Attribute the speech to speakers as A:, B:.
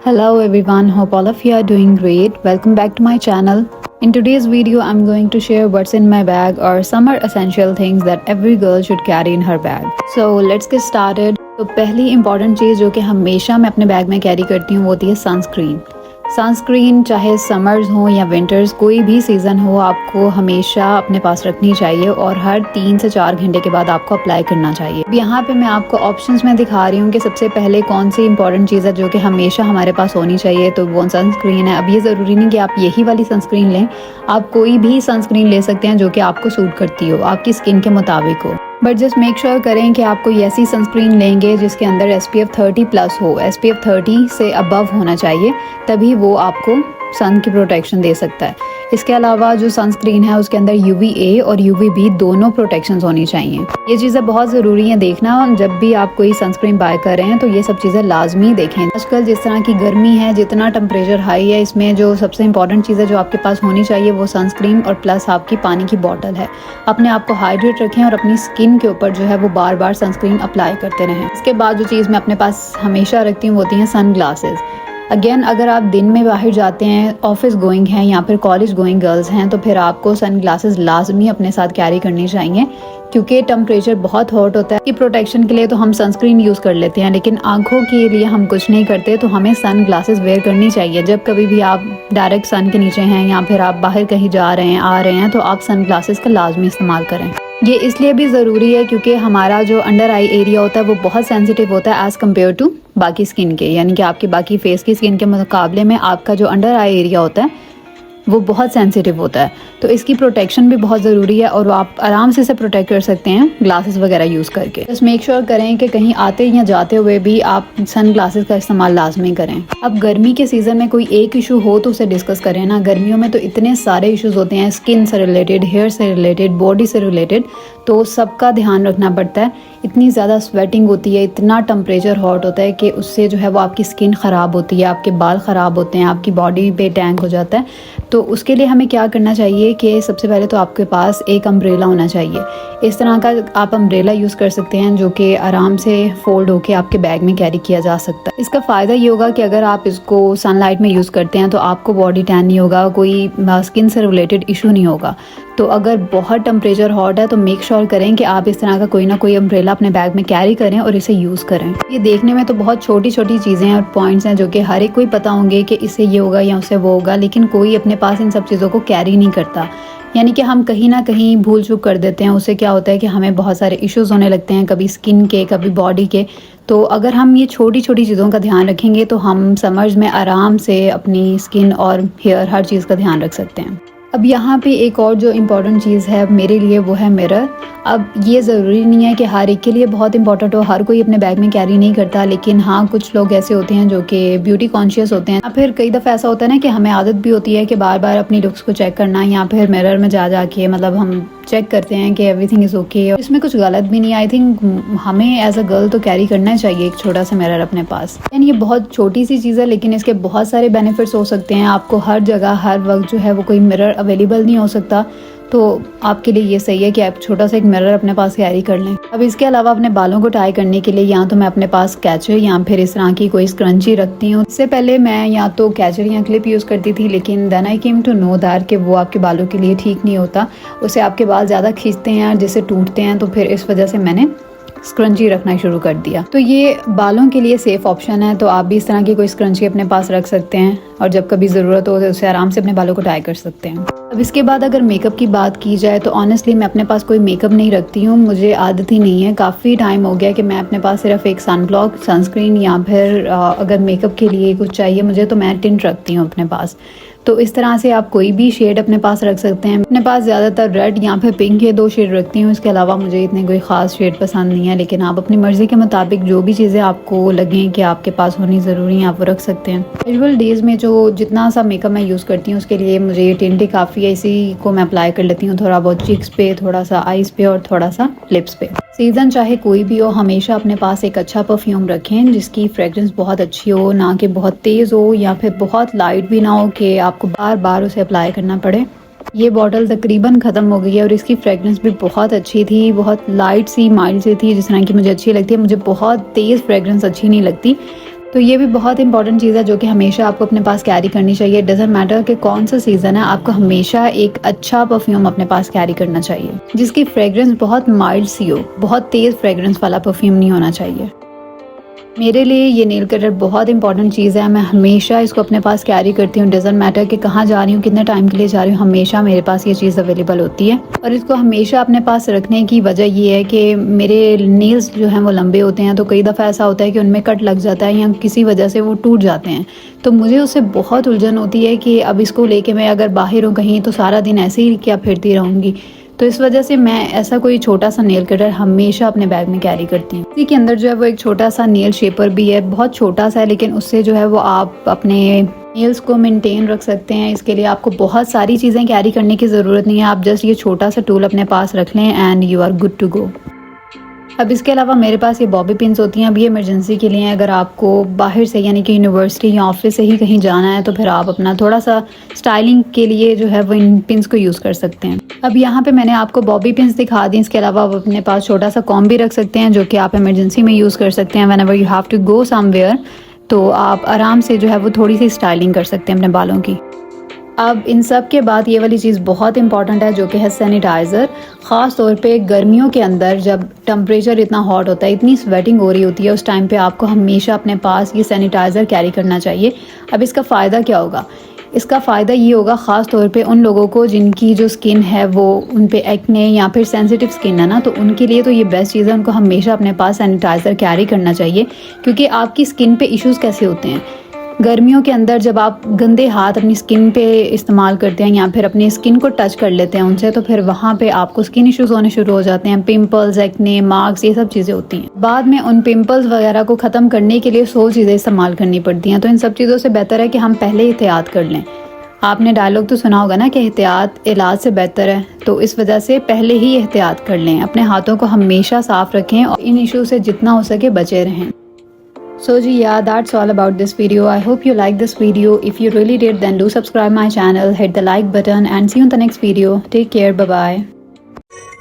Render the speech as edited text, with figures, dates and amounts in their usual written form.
A: Hello everyone, hope all of you are doing great. Welcome back to my channel. In today's video, I'm going to share what's in my bag or some are essential things that every girl should carry in her bag. So let's get started. तो पहली important चीज़ जो कि हमेशा मैं अपने bag में carry करती हूँ वो होती है सनस्क्रीन। सनस्क्रीन चाहे समर्स हो या विंटर्स, कोई भी सीज़न हो, आपको हमेशा अपने पास रखनी चाहिए और हर 3 से 4 घंटे के बाद आपको अप्लाई करना चाहिए। यहाँ पे मैं आपको ऑप्शंस में दिखा रही हूँ कि सबसे पहले कौन सी इंपॉर्टेंट चीज़ है जो कि हमेशा हमारे पास होनी चाहिए, तो वो सनस्क्रीन है। अब ये ज़रूरी नहीं कि आप यही वाली सनस्क्रीन लें, आप कोई भी सनस्क्रीन ले सकते हैं जो कि आपको सूट करती हो, आपकी स्किन के मुताबिक हो। बट जस्ट मेक श्योर करें कि आप कोई ऐसी सनस्क्रीन लेंगे जिसके अंदर SPF 30+ हो, SPF 30 से अबव होना चाहिए, तभी वो आपको सन की प्रोटेक्शन दे सकता है। इसके अलावा जो सनस्क्रीन है उसके अंदर UVA और UVB दोनों प्रोटेक्शंस होनी चाहिए। ये चीज़ें बहुत ज़रूरी हैं देखना, जब भी आप कोई सनस्क्रीन बाय कर रहे हैं तो ये सब चीज़ें लाजमी देखें। आजकल जिस तरह की गर्मी है, जितना टेम्परेचर हाई है, इसमें जो सबसे इंपॉर्टेंट चीज़ है जो आपके पास होनी चाहिए वो सनस्क्रीन और प्लस आपकी पानी की बॉटल है। अपने आप को हाइड्रेट रखें और अपनी स्किन के ऊपर जो है वो बार बार सनस्क्रीन अप्लाई करते रहें। इसके बाद जो चीज़ मैं अपने पास हमेशा रखती हूँ होती हैं सन ग्लासेस। अगेन, अगर आप दिन में बाहर जाते हैं, ऑफिस गोइंग हैं या फिर कॉलेज गोइंग गर्ल्स हैं, तो फिर आपको सन ग्लासेस लाजमी अपने साथ कैरी करनी चाहिए, क्योंकि टेम्परेचर बहुत हॉट होता है। कि प्रोटेक्शन के लिए तो हम सनस्क्रीन यूज़ कर लेते हैं, लेकिन आंखों के लिए हम कुछ नहीं करते, तो हमें सन ग्लासेस वेयर करनी चाहिए। जब कभी भी आप डायरेक्ट सन के नीचे हैं या फिर आप बाहर कहीं जा रहे हैं, आ रहे हैं, तो आप सन ग्लासेस का लाजमी इस्तेमाल करें। ये इसलिए भी ज़रूरी है क्योंकि हमारा जो अंडर आई एरिया होता है वो बहुत सेंसिटिव होता है एज़ कम्पेयर टू बाकी स्किन के, यानी कि आपकी बाकी फेस की स्किन के मुकाबले में आपका जो अंडर आई एरिया होता है वो बहुत सेंसिटिव होता है। तो इसकी प्रोटेक्शन भी बहुत ज़रूरी है और आप आराम से इसे प्रोटेक्ट कर सकते हैं ग्लासेस वगैरह यूज़ करके। बस मेक श्योर करें कि कहीं आते या जाते हुए भी आप सन ग्लासेस का इस्तेमाल लाजमी करें। अब गर्मी के सीज़न में कोई एक इशू हो तो उसे डिस्कस करें ना। गर्मियों में तो इतने सारे इश्यूज होते हैं, स्किन से रिलेटेड, हेयर से रिलेटेड, बॉडी से रिलेटेड, तो सबका ध्यान रखना पड़ता है। इतनी ज़्यादा स्वेटिंग होती है, इतना टेम्परेचर हॉट होता है कि उससे जो है वो आपकी स्किन ख़राब होती है, आपके बाल ख़राब होते हैं, आपकी बॉडी पे टैंक हो जाता है। तो उसके लिए हमें क्या करना चाहिए कि सबसे पहले तो आपके पास एक अम्ब्रेला होना चाहिए। इस तरह का आप अम्ब्रेला यूज़ कर सकते हैं जो कि आराम से फोल्ड होके आपके बैग में कैरी किया जा सकता है। इसका फ़ायदा ये होगा कि अगर आप इसको सनलाइट में यूज़ करते हैं तो आपको बॉडी टैन नहीं होगा, कोई स्किन से रिलेटेड इशू नहीं होगा। तो अगर बहुत टेम्परेचर हॉट है तो मेक श्योर करें कि आप इस तरह का कोई ना कोई अम्ब्रेला अपने बैग में कैरी करें और इसे यूज़ करें। ये देखने में तो बहुत छोटी छोटी चीज़ें और पॉइंट्स हैं जो कि हर एक को ही पता होंगे कि इससे ये होगा या उससे वो होगा, लेकिन कोई अपने पास इन सब चीज़ों को कैरी नहीं करता। यानी कि हम कहीं ना कहीं भूल चूक कर देते हैं। उससे क्या होता है कि हमें बहुत सारे इश्यूज़ होने लगते हैं, कभी स्किन के, कभी बॉडी के। तो अगर हम ये छोटी छोटी चीज़ों का ध्यान रखेंगे तो हम समर्स में आराम से अपनी स्किन और हेयर हर चीज़ का ध्यान रख सकते हैं। अब यहाँ पे एक और जो इम्पॉर्टेंट चीज़ है मेरे लिए वो है मिरर। अब ये ज़रूरी नहीं है कि हर एक के लिए बहुत इंपॉर्टेंट हो, हर कोई अपने बैग में कैरी नहीं करता, लेकिन हाँ कुछ लोग ऐसे होते हैं जो कि ब्यूटी कॉन्शियस होते हैं। फिर कई दफ़ा ऐसा होता है ना कि हमें आदत भी होती है कि बार बार अपनी लुक्स को चेक करना, या फिर मिरर में जा के मतलब हम चेक करते हैं कि एवरीथिंग इज़ ओके। और इसमें कुछ गलत भी नहीं। आई थिंक हमें एज अ गर्ल तो कैरी करना चाहिए एक छोटा सा मिरर अपने पास। यानी ये बहुत छोटी सी चीज़ है लेकिन इसके बहुत सारे बेनिफिट्स हो सकते हैं। आपको हर जगह हर वक्त जो है वो कोई मिरर अवेलेबल नहीं हो सकता, तो आपके लिए ये सही है कि आप छोटा सा एक मिरर अपने पास कैरी कर लें। अब इसके अलावा अपने बालों को टाई करने के लिए या तो मैं अपने पास कैचर या फिर इस तरह की कोई स्क्रंची रखती हूँ। इससे पहले मैं या तो कैचर या क्लिप यूज़ करती थी, लेकिन then I came to know that कि वो आपके बालों के लिए ठीक नहीं होता। उससे आपके बाल ज़्यादा खींचते हैं और जिससे टूटते हैं, तो फिर इस वजह से मैंने स्क्रंची रखना शुरू कर दिया। तो ये बालों के लिए सेफ़ ऑप्शन है, तो आप भी इस तरह की कोई स्क्रंची अपने पास रख सकते हैं और जब कभी ज़रूरत हो तो उससे आराम से अपने बालों को टाई कर सकते हैं। अब इसके बाद अगर मेकअप की बात की जाए तो ऑनेस्टली मैं अपने पास कोई मेकअप नहीं रखती हूँ, मुझे आदत ही नहीं है। काफ़ी टाइम हो गया कि मैं अपने पास सिर्फ एक सनब्लॉक, सनस्क्रीन या फिर अगर मेकअप के लिए कुछ चाहिए मुझे तो मैं टिंट रखती हूँ अपने पास। तो इस तरह से आप कोई भी शेड अपने पास रख सकते हैं। अपने पास ज़्यादातर रेड या फिर पिंक के 2 शेड रखती हूँ। इसके अलावा मुझे इतने कोई ख़ास शेड पसंद नहीं है, लेकिन आप अपनी मर्ज़ी के मुताबिक जो भी चीज़ें आपको लगें कि आपके पास होनी ज़रूरी है आप वो रख सकते हैं। कैजुअल डेज़ में जो जितना सा मेकअप मैं यूज़ करती हूँ उसके लिए मुझे ये टिंट ही काफ़ी है। इसी को मैं अप्लाई कर लेती हूँ, थोड़ा बहुत चिक्स पे, थोड़ा सा आइज़ पे और थोड़ा सा लिप्स पे। सीज़न चाहे कोई भी हो, हमेशा अपने पास एक अच्छा परफ्यूम रखें जिसकी फ्रेगरेंस बहुत अच्छी हो, ना कि बहुत तेज़ हो या फिर बहुत लाइट भी ना हो कि आपको बार बार उसे अप्लाई करना पड़े। ये बॉटल तकरीबन ख़त्म हो गई है और इसकी फ्रेगरेंस भी बहुत अच्छी थी, बहुत लाइट सी, माइल्ड सी थी, जिस तरह की मुझे अच्छी लगती है। मुझे बहुत तेज़ फ्रेगरेंस अच्छी नहीं लगती, तो ये भी बहुत इंपॉर्टेंट चीज़ है जो कि हमेशा आपको अपने पास कैरी करनी चाहिए। डजेंट मैटर कि कौन सा सीज़न है, आपको हमेशा एक अच्छा परफ्यूम अपने पास कैरी करना चाहिए जिसकी फ्रेग्रेंस बहुत माइल्ड सी हो, बहुत तेज़ फ्रेग्रेंस वाला परफ्यूम नहीं होना चाहिए। मेरे लिए ये नेल कटर बहुत इंपॉर्टेंट चीज़ है, मैं हमेशा इसको अपने पास कैरी करती हूँ। डजेंट मैटर कि कहाँ जा रही हूँ, कितने टाइम के लिए जा रही हूँ, हमेशा मेरे पास ये चीज़ अवेलेबल होती है। और इसको हमेशा अपने पास रखने की वजह ये है कि मेरे नेल्स जो हैं वो लंबे होते हैं, तो कई दफ़ा ऐसा होता है कि उनमें कट लग जाता है या किसी वजह से वो टूट जाते हैं। तो मुझे उससे बहुत उलझन होती है कि अब इसको लेके मैं अगर बाहर हूँ कहीं तो सारा दिन ऐसे ही क्या फिरती रहूँगी। तो इस वजह से मैं ऐसा कोई छोटा सा नेल कटर हमेशा अपने बैग में कैरी करती हूँ। इसी के अंदर जो है वो एक छोटा सा नेल शेपर भी है, बहुत छोटा सा है, लेकिन उससे जो है वो आप अपने नेल्स को मेंटेन रख सकते हैं। इसके लिए आपको बहुत सारी चीज़ें कैरी करने की ज़रूरत नहीं है, आप जस्ट ये छोटा सा टूल अपने पास रख लें and you are good to go. अब इसके अलावा मेरे पास ये बॉबी पिन्स होती हैं। अब ये इमरजेंसी के लिए हैं, अगर आपको बाहर से यानी कि यूनिवर्सिटी या ऑफिस से ही कहीं जाना है तो फिर आप अपना थोड़ा सा स्टाइलिंग के लिए जो है वो इन पिन्स को यूज़ कर सकते हैं। अब यहाँ पे मैंने आपको बॉबी पिन्स दिखा दी। इसके अलावा आप अपने पास छोटा सा कॉम्ब भी रख सकते हैं जो कि आप इमरजेंसी में यूज़ कर सकते हैं। Whenever you have to go somewhere तो आप आराम से जो है वो थोड़ी सी स्टाइलिंग कर सकते हैं अपने बालों की। अब इन सब के बाद ये वाली चीज़ बहुत इंपॉर्टेंट है जो कि है सैनिटाइज़र। ख़ास तौर पे गर्मियों के अंदर जब टेम्परेचर इतना हॉट होता है, इतनी स्वेटिंग हो रही होती है, उस टाइम पे आपको हमेशा अपने पास ये सैनिटाइज़र कैरी करना चाहिए। अब इसका फ़ायदा क्या होगा? इसका फ़ायदा ये होगा ख़ास तौर पे उन लोगों को जिनकी जो स्किन है वो उन पे एक्ने या फिर सेंसिटिव स्किन है ना, तो उनके लिए तो ये बेस्ट चीज़ है। उनको हमेशा अपने पास सैनिटाइज़र कैरी करना चाहिए क्योंकि आपकी स्किन पे इश्यूज़ कैसे होते हैं गर्मियों के अंदर, जब आप गंदे हाथ अपनी स्किन पे इस्तेमाल करते हैं या फिर अपनी स्किन को टच कर लेते हैं उनसे, तो फिर वहाँ पे आपको स्किन इश्यूज होने शुरू हो जाते हैं। पिंपल्स, एक्ने, मार्क्स, ये सब चीज़ें होती हैं। बाद में उन पिंपल्स वगैरह को ख़त्म करने के लिए 100 चीज़ें इस्तेमाल करनी पड़ती हैं। तो इन सब चीज़ों से बेहतर है कि हम पहले एहतियात कर लें। आपने डायलॉग तो सुना होगा ना कि एहतियात इलाज से बेहतर है, तो इस वजह से पहले ही एहतियात कर लें। अपने हाथों को हमेशा साफ़ रखें और इन इशू से जितना हो सके बचे रहें। So yeah, that's all about this video. I hope you like this video. If you really did, then do subscribe my channel, hit the like button and see you in the next video. Take care. Bye bye.